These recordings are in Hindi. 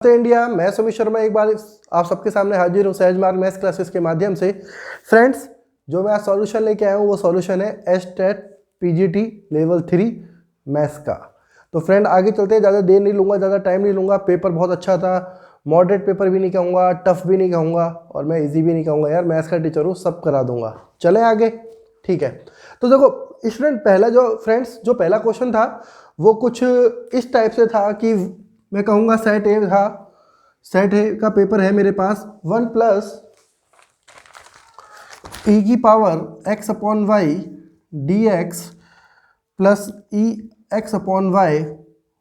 नमस्ते इंडिया, मैं सुमित शर्मा एक बार आप सबके सामने हाजिर हूँ सहज मार्ग मैथ्स क्लासेस के माध्यम से। फ्रेंड्स, जो मैं आज सॉल्यूशन लेके आया हूँ वो सॉल्यूशन है एचटेट पीजीटी लेवल 3 मैथ्स का। तो फ्रेंड आगे चलते हैं, ज़्यादा देर नहीं लूँगा, ज़्यादा टाइम नहीं लूँगा। पेपर बहुत अच्छा था, मॉडरेट पेपर भी नहीं कहूँगा, टफ भी नहीं कहूँगा और मैं ईजी भी नहीं कहूँगा। यार मैथ्स का टीचर हूँ, सब करा दूँगा। चलें आगे, ठीक है। तो देखो स्टूडेंट, पहला क्वेश्चन था वो कुछ इस टाइप से था कि मैं कहूँगा सेट ए था। सेट ए का पेपर है मेरे पास 1 प्लस ई की power x upon y d x plus e x upon y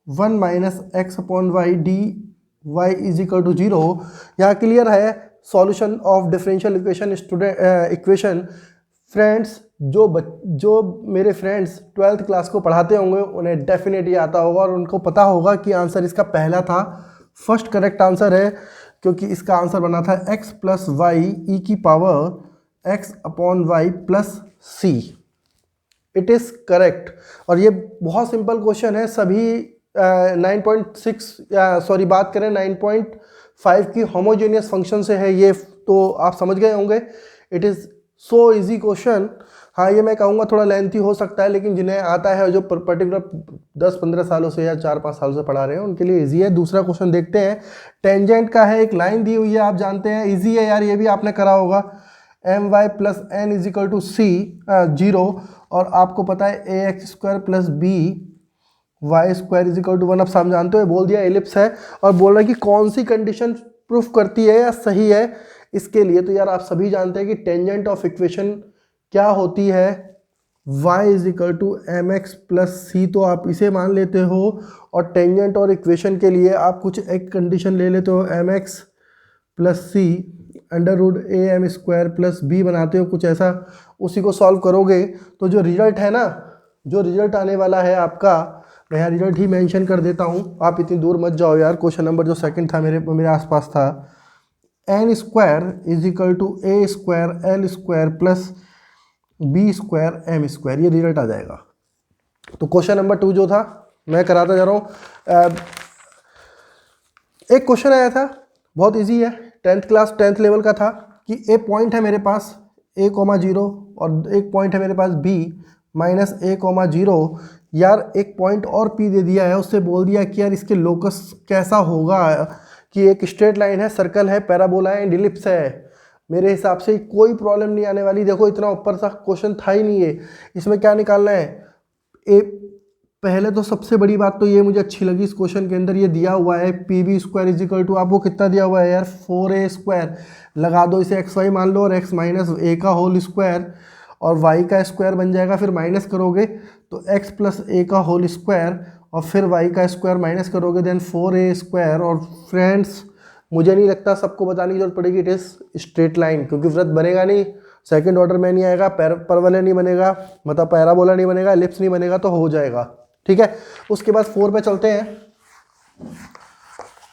1 minus x upon y d y is equal to 0। यहाँ क्लियर है solution of differential equation equation. Friends, जो मेरे फ्रेंड्स 12th क्लास को पढ़ाते होंगे उन्हें डेफिनेटली आता होगा और उनको पता होगा कि आंसर इसका पहला था, फर्स्ट करेक्ट आंसर है, क्योंकि इसका आंसर बना था x प्लस वाई ई की power x upon y plus c. It is correct. और ये बहुत सिंपल क्वेश्चन है। सभी 9.6 बात करें 9.5 की होमोजेनियस फंक्शन से है ये, तो आप समझ गए होंगे। It is so easy question. हाँ, ये मैं कहूँगा थोड़ा लेंथी हो सकता है, लेकिन जिन्हें आता है, जो पर्टिकुलर 10-15 सालों से या 4-5 साल से पढ़ा रहे हैं उनके लिए इजी है। दूसरा क्वेश्चन देखते हैं। टेंजेंट का है, एक लाइन दी हुई है, आप जानते हैं इजी है यार, ये भी आपने करा होगा। M Y plus N is equal to C 0, और आपको पता है A X square plus B Y square is equal to 1। अब सब जानते हो, बोल दिया एलिप्स है और बोल रहा है कि कौन सी कंडीशन प्रूफ करती है या सही है इसके लिए। तो यार आप सभी जानते हैं कि टेंजेंट ऑफ इक्वेशन क्या होती है, y is equal to M x plus C. तो आप इसे मान लेते हो, और टेंजेंट और इक्वेशन के लिए आप कुछ एक कंडीशन ले लेते हो, m x plus c under root a m square plus b बनाते हो, कुछ ऐसा। उसी को सॉल्व करोगे तो जो रिजल्ट है ना, जो रिजल्ट आने वाला है आपका, मैं यहाँ रिजल्ट ही मेंशन कर देता हूँ, आप इतनी दूर मत जाओ यार। क्वेश्चन नंबर जो सेकंड था मेरे आसपास था, n square is equal to a square l square plus b square m square, ये रिजल्ट आ जाएगा। तो क्वेश्चन नंबर 2 जो था मैं कराता जा रहा हूँ। एक क्वेश्चन आया था, बहुत इजी है, 10th लेवल का था, कि ए पॉइंट है मेरे पास a,0 और एक पॉइंट है मेरे पास b माइनस a,0। यार एक पॉइंट और p दे दिया है, उससे बोल दिया कि यार इसके लोकस कैसा होगा, कि एक स्ट्रेट लाइन है, सर्कल है, पैराबोला है, एलिप्स है। मेरे हिसाब से कोई प्रॉब्लम नहीं आने वाली। देखो इतना ऊपर सा क्वेश्चन था ही नहीं है, इसमें क्या निकालना है। पहले तो सबसे बड़ी बात तो ये मुझे अच्छी लगी इस क्वेश्चन के अंदर, ये दिया हुआ है p b square is equal to, आपको कितना दिया हुआ है यार, 4a स्क्वायर। लगा दो इसे एक्स वाई मान लो, और x माइनस ए का होल स्क्वायर और y का स्क्वायर बन जाएगा। फिर माइनस करोगे तो x प्लस ए का होल स्क्वायर, और फिर y का स्क्वायर माइनस करोगे, देन 4a स्क्वायर। और फ्रेंड्स, मुझे नहीं लगता सबको बताने की जरूरत पड़ेगी, इट इज़ स्ट्रेट लाइन, क्योंकि वृत्त बनेगा नहीं, सेकंड ऑर्डर में नहीं आएगा, परवलय नहीं बनेगा, मतलब पैराबोला नहीं बनेगा, एलिप्स नहीं बनेगा, तो हो जाएगा, ठीक है। उसके बाद 4 पे चलते हैं।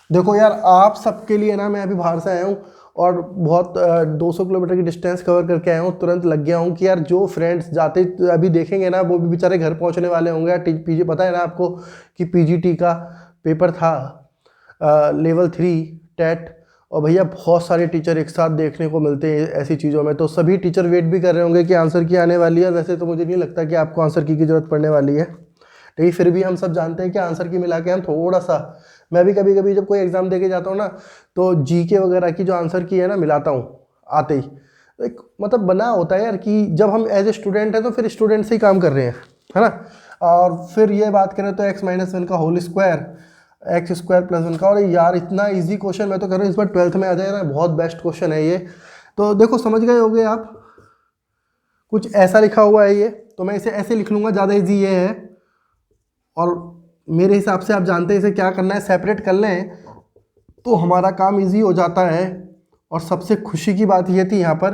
देखो यार आप सबके लिए ना, मैं अभी बाहर से आया हूँ और बहुत 200 किलोमीटर की डिस्टेंस कवर करके आया हूँ, तुरंत लग गया हूँ कि यार जो फ्रेंड्स जाते अभी देखेंगे ना, वो भी बेचारे घर पहुँचने वाले होंगे। यार पीजी, पता है ना आपको कि पीजीटी का पेपर था लेवल 3 टेट, और भैया बहुत सारे टीचर एक साथ देखने को मिलते हैं ऐसी चीज़ों में, तो सभी टीचर वेट भी कर रहे होंगे कि आंसर की आने वाली है। वैसे तो मुझे नहीं लगता कि आपको आंसर की ज़रूरत पड़ने वाली है, लेकिन फिर भी हम सब जानते हैं कि आंसर की मिला के हम थोड़ा सा, मैं भी कभी कभी जब कोई एग्ज़ाम दे के जाता हूँ ना, तो जीके वगैरह की जो आंसर की है ना, मिलाता हूँ आते ही। तो एक मतलब बना होता है यार कि जब हम एज ए स्टूडेंट हैं तो फिर स्टूडेंट से ही काम कर रहे हैं, है ना। और फिर ये बात करें तो x माइनस 1 का whole square, x square plus 1 का। और यार इतना इजी क्वेश्चन, मैं तो कह रहा हूँ इस बार 12th में आ जाएगा, बहुत बेस्ट क्वेश्चन है ये। तो देखो समझ गए होगे आप, कुछ ऐसा लिखा हुआ है ये, तो मैं इसे ऐसे लिख लूँगा, ज़्यादा इजी ये है। और मेरे हिसाब से आप जानते हैं इसे क्या करना है, सेपरेट कर लें तो हमारा काम इजी हो जाता है। और सबसे खुशी की बात ये थी यहाँ पर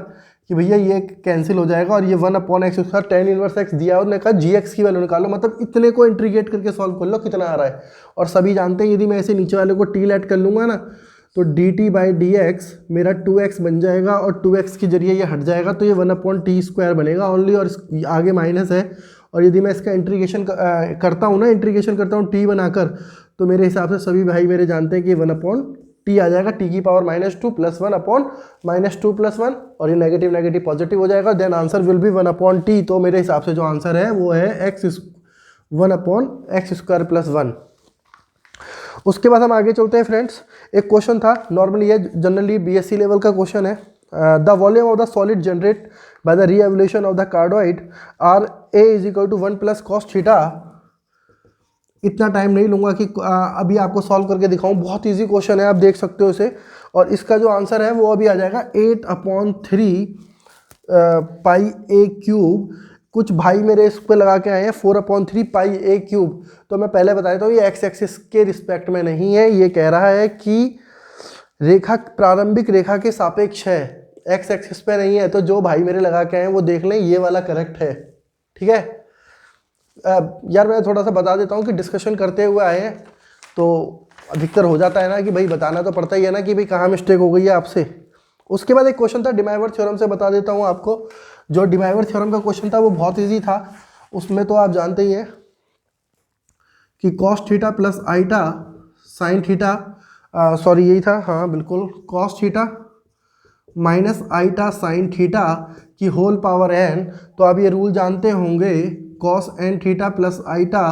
कि भैया ये कैंसिल हो जाएगा, और ये 1/x square tan inverse x दिया और कहा gx की वैल्यू निकालो, मतलब इतने को इंटीग्रेट करके सॉल्व कर लो कितना आ रहा है। और सभी जानते हैं यदि मैं ऐसे नीचे वाले को t ऐड कर लूँगा ना, तो dt/dx मेरा 2x बन जाएगा, और 2x के जरिए ये हट जाएगा, तो ये 1/t स्क्वायर बनेगा ओनली, और आगे माइनस है। और यदि मैं इसका इंटीग्रेशन करता हूँ ना, इंटीग्रेशन करता हूँ t बनाकर, तो मेरे हिसाब से सभी भाई मेरे जानते हैं कि 1/t आ जाएगा, t की पावर -2 + 1/-2 + 1, और ये नेगेटिव नेगेटिव पॉजिटिव हो जाएगा। Then answer will be 1/t। तो मेरे हिसाब से जो आंसर है वो है 1/x² + 1। उसके बाद हम आगे चलते हैं फ्रेंड्स। एक क्वेश्चन था, नॉर्मली ये जनरली बीएससी लेवल का क्वेश्चन है। The volume of the solid generate by the revolution of the cardioid R A is equal to 1 + cos theta. इतना टाइम नहीं लूंगा कि अभी आपको सॉल्व करके दिखाऊं, बहुत इजी क्वेश्चन है, आप देख सकते हो इसे। और इसका जो आंसर है वो अभी आ जाएगा 8/3 πa³। कुछ भाई मेरे इस पे लगा के आए हैं 4/3 πa³। तो मैं पहले बता देता हूँ ये एक्स एक्सिस के रिस्पेक्ट में नहीं है, ये कह रहा है कि रेखा प्रारंभिक रेखा के सापेक्ष है, एक्स एक्सिस पे नहीं है। तो जो भाई मेरे लगा के आए हैं वो देख लें, ये वाला करेक्ट है, ठीक है। यार मैं थोड़ा सा बता देता हूँ कि डिस्कशन करते हुए आए हैं तो अधिकतर हो जाता है ना कि भाई बताना तो पड़ता ही है ना कि भाई कहाँ मिस्टेक हो गई है आपसे। उसके बाद एक क्वेश्चन था डिमाइवर थ्योरम से, बता देता हूँ आपको। जो डिमाइवर थ्योरम का क्वेश्चन था वो बहुत इजी था। उसमें तो आप जानते ही हैं कि cos theta plus iota sine theta, sorry यही था, हाँ बिल्कुल, cos theta minus iota sine theta की होल पावर n। तो आप ये रूल जानते होंगे, cos n theta plus iota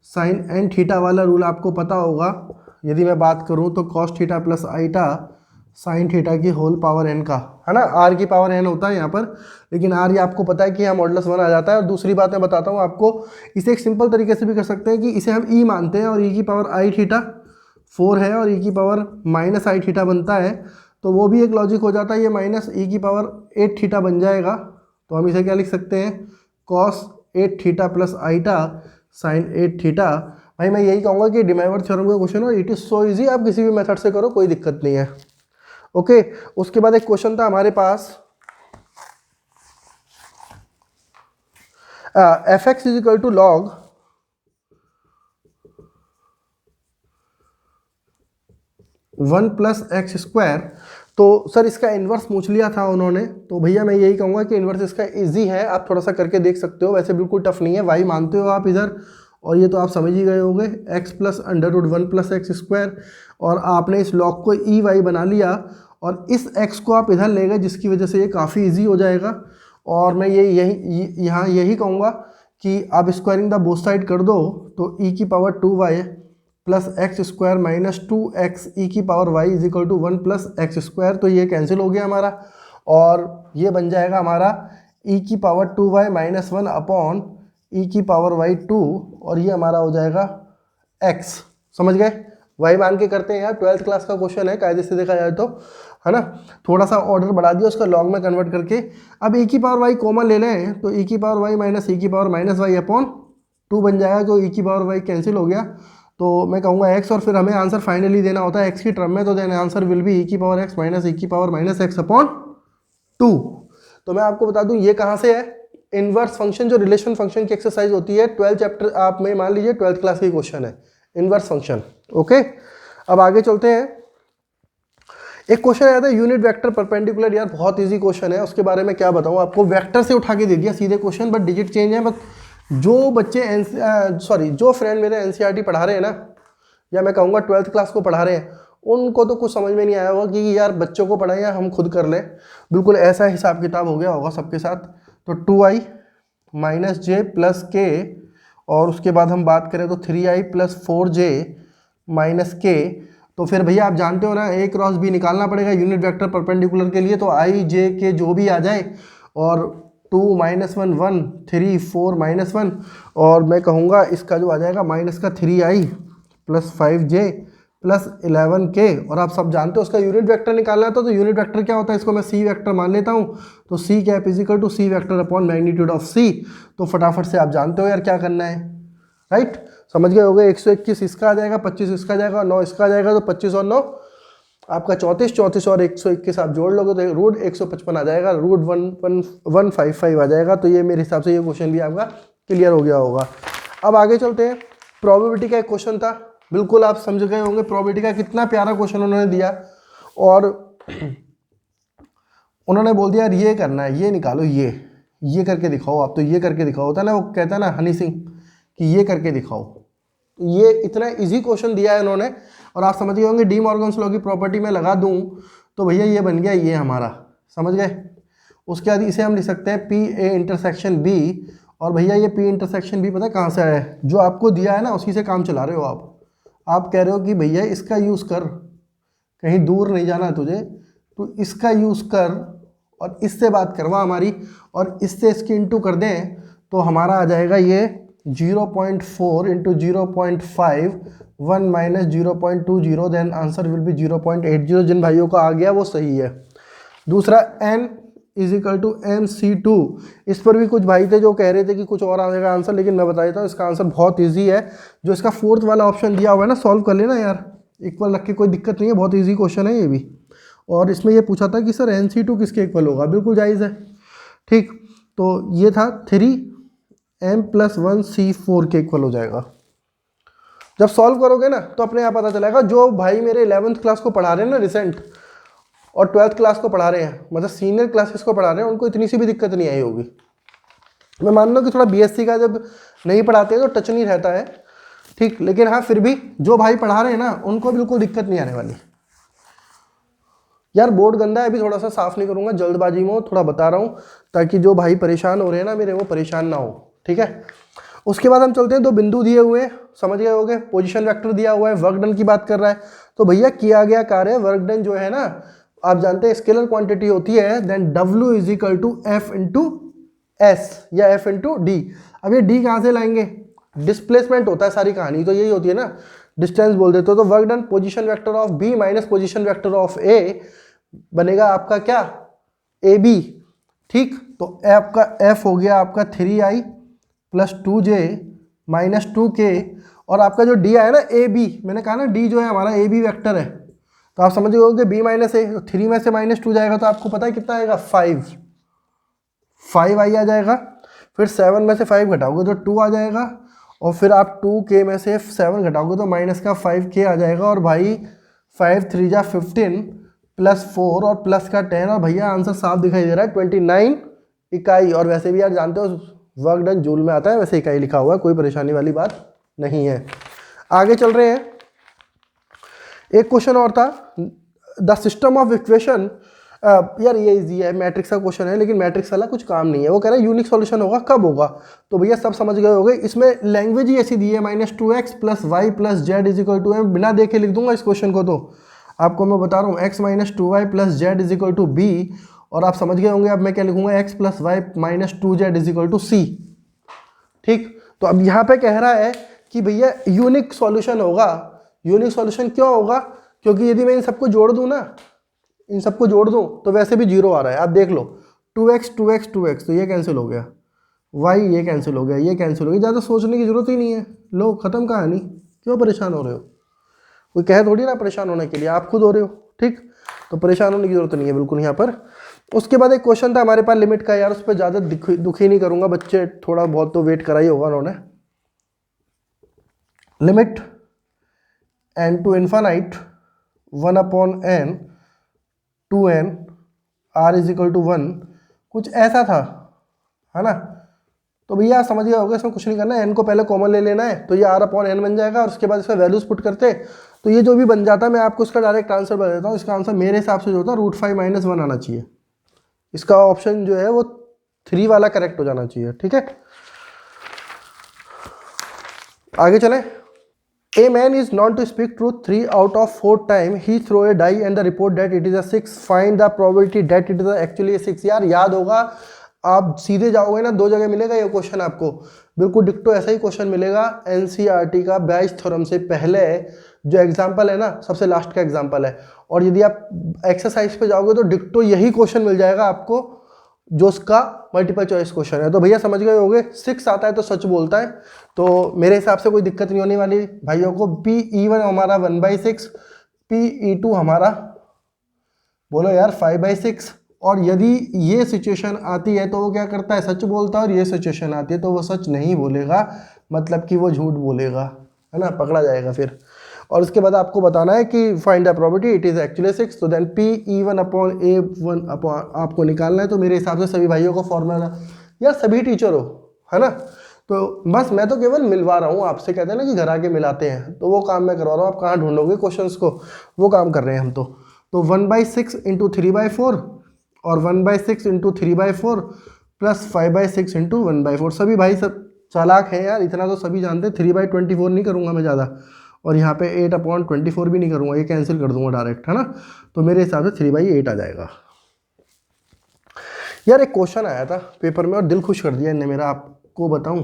sine n theta वाला रूल आपको पता होगा। यदि मैं बात करूं तो cos theta plus iota sine theta की होल पावर n का, है ना, r की पावर n होता है यहाँ पर, लेकिन r ये आपको पता है कि यहाँ मॉडुलस 1 आ जाता है। और दूसरी बात मैं बताता हूँ आपको, इसे एक सिंपल तरीके से भी कर सकते हैं कि इसे हम e मानते हैं और e की पावर i थीटा 4 है और e की पावर माइनस i थीटा बनता है, तो वो भी एक लॉजिक हो जाता है, ये माइनस e की पावर 8 थीटा बन जाएगा। तो हम इसे क्या लिख सकते हैं, cos 8 theta plus iota sine 8 theta. भाई मैं यही कहूँगा कि डिमाइवर थ्योरम का क्वेश्चन हो, इट इज़ सो इजी, आप किसी भी मेथड से करो कोई दिक्कत नहीं है। ओके, उसके बाद एक क्वेश्चन था हमारे पास, fx is equal to log 1 + x²। तो सर इसका इन्वर्स पूछ लिया था उन्होंने, तो भैया मैं यही कहूँगा कि इन्वर्स इसका इजी है, आप थोड़ा सा करके देख सकते हो, वैसे बिल्कुल टफ नहीं है। y मानते हो आप इधर, और ये तो आप समझ ही गए होंगे, x + √1 + x², और आपने इस log को ई वाई बना लिया और इस x को आप इधर ले गए, जिसकी वजह से ये काफ़ी ईजी हो जाएगा। और मैं यहाँ यही कहूँगा कि आप स्क्वायरिंग द बोथ साइड कर दो, तो e की power 2y plus x² minus 2x e की power y is equal to 1 + x²। तो ये कैंसिल हो गया हमारा, और ये बन जाएगा हमारा e की power 2y minus 1 upon e की पावर y 2, और ये हमारा हो जाएगा x। समझ गए, y मान के करते हैं यार, 12th क्लास का क्वेश्चन है कायदे से देखा जाए तो, है ना। थोड़ा सा ऑर्डर बढ़ा दिया उसका लॉग में कन्वर्ट करके। अब e की पावर y कॉमन ले लें, तो e की पावर y माइनस e की पावर माइनस y अपॉन 2 बन जाएगा, तो e की पावर y कैंसिल हो गया। तो मैं कहूँगा x, और फिर हमें आंसर फाइनली देना होता है x की टर्म में, तो then answer will be e की पावर x माइनस e की पावर माइनस x अपॉन 2। तो मैं आपको बता दूं ये कहाँ से है, इनवर्स फंक्शन, जो रिलेशन फंक्शन की एक्सरसाइज होती है 12 चैप्टर, आप में मान लीजिए 12th क्लास की क्वेश्चन है, इनवर्स फंक्शन। ओके, अब आगे चलते हैं। एक क्वेश्चन आया था यूनिट वेक्टर परपेंडिकुलर, यार बहुत इजी क्वेश्चन है, उसके बारे में क्या बताऊँ आपको, वेक्टर से उठा के दे दिया सीधे क्वेश्चन, बट डिजिट चेंज है। बट जो बच्चे जो फ्रेंड मेरे एनसीईआरटी पढ़ा रहे हैं ना, या मैं कहूँगा 12th क्लास को पढ़ा रहे हैं, उनको तो कुछ समझ में नहीं आया होगा कि यार बच्चों को पढ़ाएं या हम खुद कर लें, बिल्कुल ऐसा हिसाब किताब हो गया होगा सबके साथ। तो 2i minus j plus k, और उसके बाद हम बात करें तो 3i plus 4j minus k। तो फिर भैया आप जानते हो ना, a क्रॉस b निकालना पड़ेगा यूनिट वेक्टर परपेंडिकुलर के लिए, तो i j k जो भी आ जाए, और 2 -1 1 3 4 -1, और मैं कहूँगा इसका जो आ जाएगा माइनस का 3i plus 5j plus 11k। और आप सब जानते हो उसका यूनिट वेक्टर निकालना था, तो यूनिट वेक्टर क्या होता है, इसको मैं c वेक्टर मान लेता हूँ, तो c cap is equal to c vector upon magnitude of c। तो फटाफट से आप जानते हो यार क्या करना है, राइट, समझ गए होगे। 121 इसका आ जाएगा, 25 इसका आ जाएगा, 9 इसका आ जाएगा, तो 25 और 9 आपका 34, 34 और 121 आप जोड़ लोगे तो रूट 155 आ जाएगा, रूट 155 आ जाएगा। तो ये मेरे हिसाब से ये क्वेश्चन भी आपका क्लियर हो गया होगा। अब आगे चलते हैं, प्रोबेबिलिटी का एक क्वेश्चन था, बिल्कुल आप समझ गए होंगे प्रोबेबिलिटी का, कितना प्यारा क्वेश्चन उन्होंने दिया, और उन्होंने बोल दिया यार ये करना है, ये निकालो, ये करके दिखाओ आप, तो ये करके दिखाओ, होता है ना, वो कहता है ना हनी सिंह कि ये करके दिखाओ, ये इतना इजी क्वेश्चन दिया है इन्होंने, और आप समझ गए होंगे डी मॉर्गन्स लॉ की प्रॉपर्टी में लगा दूं तो भैया ये बन गया ये हमारा, समझ गए। उसके बाद इसे हम लिख सकते हैं पी ए इंटरसेक्शन बी, और भैया ये पी इंटरसेक्शन बी पता है कहाँ से आया है, जो आपको दिया है ना उसी से काम चला रहे हो आप कह रहे हो कि भैया इसका यूज़ कर, कहीं दूर नहीं जाना तुझे, तो इसका यूज़ कर और इससे बात करवा हमारी, और इससे इसकी इंटू कर दें तो हमारा आ जाएगा ये 0.4 into 0.5 1 minus 0.20, then answer will be 0.80। जिन भाइयों का आ गया वो सही है। दूसरा n is equal to MC2, इस पर भी कुछ भाई थे जो कह रहे थे कि कुछ और आ जाएगा आंसर, लेकिन मैं बता देता हूँ इसका आंसर बहुत ईजी है। जो इसका फोर्थ वाला ऑप्शन दिया हुआ है ना, सॉल्व कर लेना यार, इक्वल रख के कोई दिक्कत नहीं है, बहुत ईजी क्वेश्चन है ये भी। और इसमें ये पूछा था कि सर NC2 किसके इक्वल होगा, बिल्कुल जायज़ है, ठीक। तो ये था 3m+1c4 के इक्वल हो जाएगा। जब सॉल्व करोगे ना तो अपने आप पता चलेगा। जो भाई मेरे 11th क्लास को पढ़ा रहे हैं ना रिसेंट, और 12th क्लास को पढ़ा रहे हैं, मतलब सीनियर क्लासेस को पढ़ा रहे हैं, उनको इतनी सी भी दिक्कत नहीं आई होगी। मैं मान लो कि थोड़ा BSc का जब नहीं पढ़ाते तो टच नहीं रहता है, ठीक, लेकिन हाँ फिर भी जो भाई पढ़ा रहे हैं ना उनको बिल्कुल दिक्कत नहीं आने वाली। यार बोर्ड गंदा है, अभी थोड़ा सा साफ नहीं करूँगा, जल्दबाजी में थोड़ा बता रहा हूँ ताकि जो भाई परेशान हो रहे हैं ना मेरे, वो परेशान ना हो, ठीक है। उसके बाद हम चलते हैं, दो बिंदु दिए हुए हैं, समझ गए होगे, पोजीशन वेक्टर दिया हुआ है, वर्क डन की बात कर रहा है। तो भैया किया गया कार्य वर्क डन जो है ना, आप जानते हैं स्केलर क्वांटिटी होती है, then W is equal to F into S या F इंटू D। अब ये D कहाँ से लाएंगे, डिस्प्लेसमेंट होता है सारी कहानी, तो यही होती है ना, डिस्टेंस बोल देते हो। तो work done position vector of B minus position vector of A बनेगा आपका क्या, AB, ठीक। तो आपका F हो गया आपका 3i plus 2j minus 2k, और आपका जो D आया ना AB, मैंने कहा ना D जो है हमारा AB वेक्टर है, तो आप समझ गए बीB माइनस ए, तो 3 में से -2 जाएगा तो आपको पता है कितना आएगा, 5 आई आ जाएगा। फिर 7 में से 5 घटाओगे तो 2 आ जाएगा, और फिर आप 2k में से 7 घटाओगे तो माइनस का 5k आ जाएगा। और भाई 5 3 जा 15 प्लस 4 और प्लस का 10, और भैया आंसर साफ दिखाई दे रहा है 29 इकाई। और वैसे भी यार जानते हो वर्क डन जूल में आता है, वैसे इकाई लिखा हुआ है, कोई परेशानी वाली बात नहीं है। आगे चल रहे हैं, एक क्वेश्चन और था, द सिस्टम ऑफ इक्वेशन, यार ये इजी है, मैट्रिक्स का क्वेश्चन है, लेकिन मैट्रिक्स वाला कुछ काम नहीं है। वो कह रहा है यूनिक सॉल्यूशन होगा, कब होगा, तो भैया सब समझ गए होंगे, इसमें लैंग्वेज ही ऐसी दी है, -2x + y + z = m, बिना देखे लिख दूंगा इस क्वेश्चन को, तो आपको मैं बता रहा हूँ x - 2y + z = b, और आप समझ गए होंगे अब मैं क्या लिखूंगा, x + y - 2z = c, ठीक। तो अब यहाँ पे कह रहा है कि भैया यूनिक सॉल्यूशन होगा। यूनिक सॉल्यूशन क्यों होगा, क्योंकि यदि मैं इन सबको जोड़ दूं ना, इन सबको जोड़ दूं तो वैसे भी 0 आ रहा है, आप देख लो 2x 2x 2x, तो ये कैंसिल हो गया, y ये कैंसिल हो गया, ये कैंसिल हो गया, ज़्यादा सोचने की जरूरत ही नहीं है, लो खत्म कहानी। क्यों परेशान हो रहे हो, कोई कहे थोड़ी ना परेशान होने के लिए, आप खुद हो रहे हो, ठीक। तो परेशान होने की जरूरत नहीं है बिल्कुल यहाँ पर। उसके बाद एक क्वेश्चन था हमारे पास लिमिट का, यार उस पर ज़्यादा दुखी नहीं करूँगा, बच्चे थोड़ा बहुत तो वेट करा ही होगा उन्होंने। Limit n to infinite 1/n 2n r = 1, कुछ ऐसा था, है ना। तो भैया समझ गए होगा, इसमें कुछ नहीं करना है, n को पहले कॉमन ले लेना है, तो ये r/n बन जाएगा, और उसके बाद इसका वैल्यूज पुट करते तो ये जो भी बन जाता है, मैं आपको इसका डायरेक्ट आंसर बता देता हूँ। इसका आंसर मेरे हिसाब से जो होता है √5 - 1 आना चाहिए, इसका ऑप्शन जो है वो 3 वाला करेक्ट हो जाना चाहिए, ठीक है। आगे चलें। A man is known to speak truth 3 out of 4 time. He throw a die and the report that it is a 6. Find the probability that it is actually a 6. यार याद होगा, आप सीधे जाओगे ना, 2 जगह मिलेगा ये क्वेश्चन आपको, बिल्कुल डिक्टो ऐसा ही क्वेश्चन मिलेगा NCERT का बैच थ्योरम से पहले जो एग्जाम्पल है ना, सबसे लास्ट का एग्जाम्पल है। और यदि आप एक्सरसाइज पे जाओगे तो डिक्टो यही क्वेश्चन मिल जाएगा आपको, जो उसका मल्टीपल चॉइस क्वेश्चन है। तो भैया समझ गए होंगे, 6 आता है तो सच बोलता है, तो मेरे हिसाब से कोई दिक्कत नहीं होने वाली भाइयों को। PE1 हमारा 1/6, PE2 हमारा बोलो यार 5/6, और यदि ये सिचुएशन आती है तो वो क्या करता है, सच बोलता है, और ये सिचुएशन आती है तो वो सच नहीं बोलेगा, मतलब कि वो झूठ बोलेगा, है ना, पकड़ा जाएगा फिर। और उसके बाद आपको बताना है कि find the probability it is actually 6, तो देन PE1/A1 आपको निकालना है। तो मेरे हिसाब से सभी भाइयों को फॉर्मूला, यार सभी टीचर हो, है ना, तो बस मैं तो केवल मिलवा रहा हूँ आपसे, कहते हैं ना कि घर आके मिलाते हैं, तो वो काम मैं करवा रहा हूँ। आप कहाँ ढूंढोगे क्वेश्चंस को, वो काम कर रहे हैं हम तो 1/6 इंटू 3/4 और 1/6 इंटू 3/4 प्लस 5/6 इंटू 1/4। सभी भाई सब चालाक हैं यार, इतना तो सभी जानते हैं। 3/24 नहीं करूँगा मैं ज़्यादा, और यहाँ पे 8/24 भी नहीं करूँगा, ये कैंसिल कर दूंगा डायरेक्ट, है ना। तो मेरे हिसाब से 3/8 आ जाएगा। यार एक क्वेश्चन आया था पेपर में और दिल खुश कर दिया इनने मेरा, आपको बताऊं।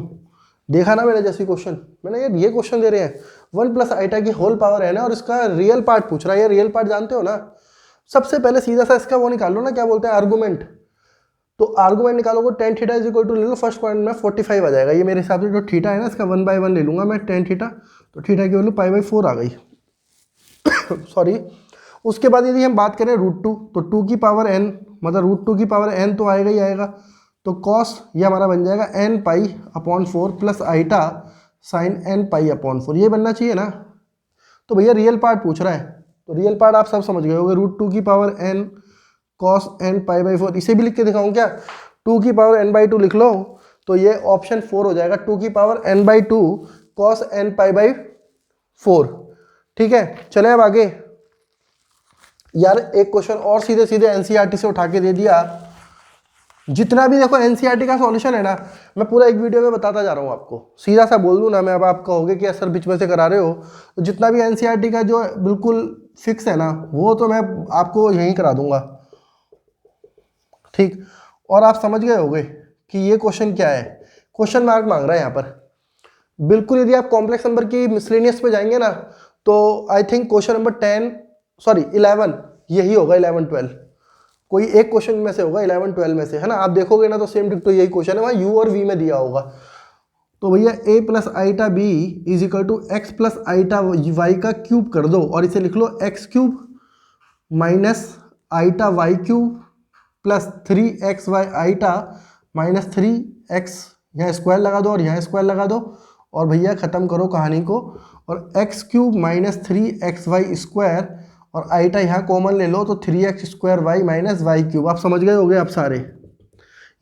देखा ना मेरे जैसी क्वेश्चन, मैंने यार ये क्वेश्चन दे रहे हैं 1 प्लस आइटा की होल पावर है ना, और इसका रियल पार्ट पूछ रहा है। ये रियल पार्ट जानते हो ना। सबसे पहले सीधा सा इसका वो निकाल लो ना, क्या बोलते हैं, आर्गूमेंट। तो आर्गूमेंट निकालोगे tan theta is equal to ले लो, फर्स्ट पॉइंट में 45 आ जाएगा। ये मेरे हिसाब से जो थीटा है ना, इसका 1/1 ले लूंगा मैं tan थीटा, तो थीटा की वैल्यू π/4 आ गई। सॉरी। उसके बाद यदि हम बात करें √2, तो 2 की पावर n, मतलब √2 की पावर n तो आएगा ही आएगा। तो कॉस ये हमारा बन जाएगा n π/4 plus iota sine n π/4, ये बनना चाहिए ना। तो भैया रियल पार्ट पूछ रहा है, तो रियल पार्ट आप सब समझ गए होंगे। √2 की पावर n कॉस n π/4, इसे भी लिख के दिखाऊं क्या, 2 की पावर n/2 लिख लो, तो ये ऑप्शन 4 हो जाएगा, 2 की पावर n/2 कॉस n π/4। ठीक है, चले अब आगे। यार एक क्वेश्चन और सीधे सीधे एनसीईआरटी से उठा के दे दिया। जितना भी देखो एनसीईआरटी का सॉल्यूशन है ना, मैं पूरा एक वीडियो में बताता जा रहा हूँ आपको। सीधा सा बोल दूँ ना मैं, अब आप कहोगे कि सर बीच में से करा रहे हो, तो जितना भी एनसीईआरटी का जो बिल्कुल फिक्स है ना, वो तो मैं आपको यहीं करा दूंगा। ठीक, और आप समझ गए होंगे कि ये क्वेश्चन क्या है। क्वेश्चन मार्क मांग रहा है यहाँ पर बिल्कुल। यदि आप कॉम्प्लेक्स नंबर की मिसलेनियस पे जाएंगे ना, तो आई थिंक क्वेश्चन नंबर 11 यही होगा, 11-12 कोई एक क्वेश्चन में से होगा, 11-12 में से, है ना। आप देखोगे ना तो सेम डिक्टो यही क्वेश्चन है, वहाँ यू और वी में दिया होगा। तो भैया a plus iota b is equal to x plus iota y का क्यूब कर दो, और इसे लिख लो x³ minus iota y³ plus 3xy iota minus 3x, यहाँ स्क्वायर लगा दो और यहाँ स्क्वायर लगा दो, और भैया ख़त्म करो कहानी को। और x³ माइनस 3xy स्क्वायर, और आइटा यहाँ कॉमन ले लो, तो 3x² y माइनस y³। आप समझ गए होंगे आप सारे।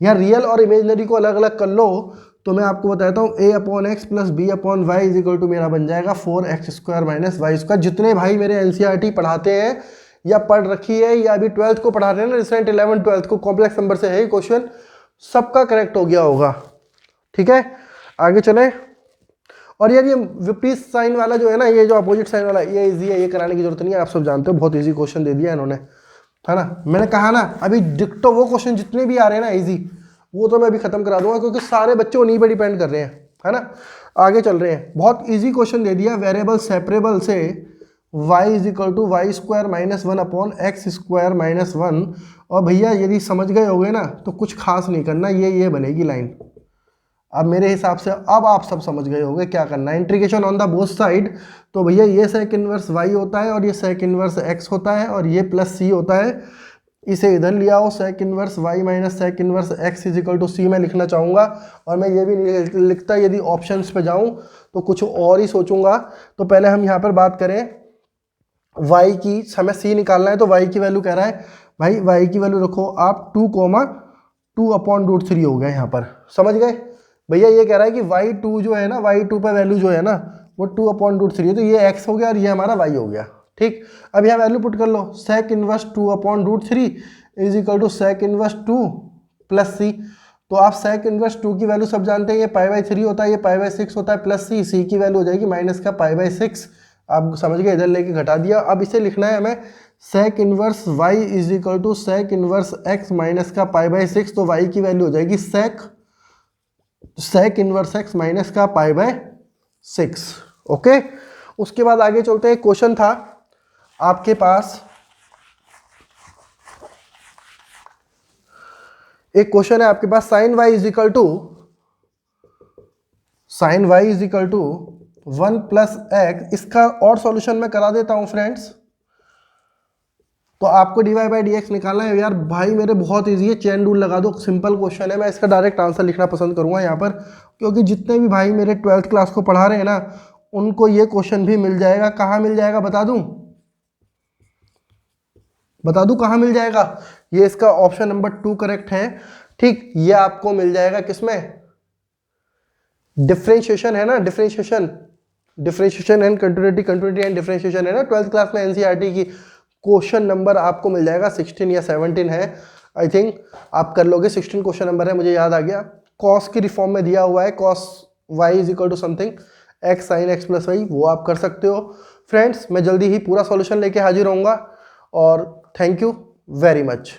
यहाँ रियल और इमेजनरी को अलग अलग कर लो, तो मैं आपको बताता हूँ a/x plus b/y is equal to मेरा बन जाएगा 4x² माइनस y²। जितने भाई मेरे एनसीईआरटी पढ़ाते हैं या पढ़ रखी है, या अभी 12th को पढ़ा रहे हैं ना, रिसेंट 11-12 को, कॉम्प्लेक्स नंबर से है क्वेश्चन, सबका करेक्ट हो गया होगा। ठीक है, आगे चले। और यार ये विपरीत साइन वाला जो है ना, ये जो अपोजिट साइन वाला, ये इजी है, ये कराने की जरूरत नहीं है, आप सब जानते हो, बहुत इजी क्वेश्चन दे दिया इन्होंने, है ना। मैंने कहा ना अभी डिक्टो वो क्वेश्चन जितने भी आ रहे हैं ना इजी, वो तो मैं अभी खत्म करा दूंगा, क्योंकि सारे बच्चे उन्हीं पर डिपेंड कर रहे हैं, है ना। आगे चल रहे हैं, बहुत ईजी क्वेश्चन दे दिया। वेरिएबल सेपरेबल से y is equal to y² minus 1/x² minus 1। और भैया यदि समझ गए होगे ना, तो कुछ खास नहीं करना, ये बनेगी लाइन। अब मेरे हिसाब से अब आप सब समझ गए होंगे क्या करना है। Integration on the both side, तो भैया ये सेक इनवर्स y होता है, और ये सेक इनवर्स x होता है, और ये प्लस c होता है। इसे इधर लिया हो, sec inverse y minus sec inverse x is equal to c मैं लिखना चाहूँगा। और मैं ये भी नहीं लिखता, यदि ऑप्शंस पे जाऊँ तो कुछ और ही सोचूंगा। तो पहले हम यहाँ पर बात करें y की, हमें c निकालना है, तो y की वैल्यू कह रहा है भाई, y की वैल्यू रखो आप 2,2/√3 हो गया यहाँ पर, समझ गए भैया। ये कह रहा है कि y2 जो है ना, y2 पर वैल्यू जो है ना वो 2/√3 है, तो ये x हो गया और ये हमारा y हो गया। ठीक, अब यहाँ वैल्यू पुट कर लो, sec inverse 2/√3 is equal to sec inverse 2 plus c। तो आप सेक इनवर्स 2 की वैल्यू सब जानते हैं, ये π/3 होता है, ये π/6 होता है, प्लस c की वैल्यू हो जाएगी माइनस का π/6। आप समझ गए, इधर लेके घटा दिया। अब इसे लिखना है हमें, sec inverse y is equal to sec inverse x minus का π/6। तो y की वैल्यू हो जाएगी सेक इनवर्स x माइनस का π/6। ओके, उसके बाद आगे चलते हैं। क्वेश्चन था आपके पास, एक क्वेश्चन है आपके पास, sine y is equal to 1 plus x। इसका और सॉल्यूशन मैं करा देता हूं फ्रेंड्स। तो आपको dy/dx निकालना है यार भाई मेरे, बहुत इजी है, चेन रूल लगा दो, सिंपल क्वेश्चन है। मैं इसका डायरेक्ट आंसर लिखना पसंद करूंगा यहाँ पर, क्योंकि जितने भी भाई मेरे 12th क्लास को पढ़ा रहे हैं ना, उनको ये क्वेश्चन भी मिल जाएगा। कहाँ मिल जाएगा बता दूं कहाँ मिल जाएगा? ये इसका ऑप्शन नंबर 2 करेक्ट है। ठीक, ये आपको मिल जाएगा किसमें, डिफरेंशिएशन है ना, differentiation and continuity, continuity and differentiation है ना 12th क्लास में एनसीईआरटी की। क्वेश्चन नंबर आपको मिल जाएगा 16 या 17 है आई थिंक, आप कर लोगे। 16 क्वेश्चन नंबर है, मुझे याद आ गया। कॉस की रिफॉर्म में दिया हुआ है, cos y is equal to something x sine x plus y, वो आप कर सकते हो। फ्रेंड्स मैं जल्दी ही पूरा सॉल्यूशन लेके हाजिर होऊंगा और थैंक यू वेरी मच।